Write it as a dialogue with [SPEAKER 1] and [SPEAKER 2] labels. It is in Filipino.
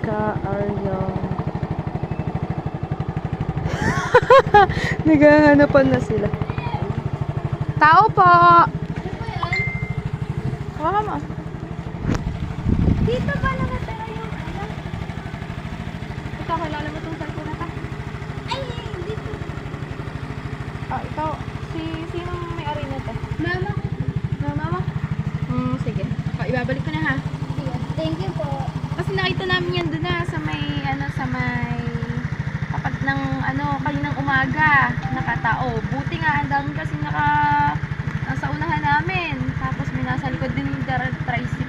[SPEAKER 1] Ka-Aryong. Naghahanapan na sila. Tao po! Hawakan mo.
[SPEAKER 2] Dito ba nakatira yung ano?
[SPEAKER 1] Ito, kilala mo itong cellphone na ta?
[SPEAKER 2] Ay, dito.
[SPEAKER 1] Ah, ikaw. Sino may-ari nito?
[SPEAKER 2] Mama ko.
[SPEAKER 1] Mama mo? Sige. Ibabalik ko na ha.
[SPEAKER 2] Sige. Thank you po.
[SPEAKER 1] Kasi nakita namin yan doon na sa may tapat ng kaninang umaga nakatao. Buti nga ang dami kasi nasa unahan namin. Tapos may nasa likod din yung tricycle.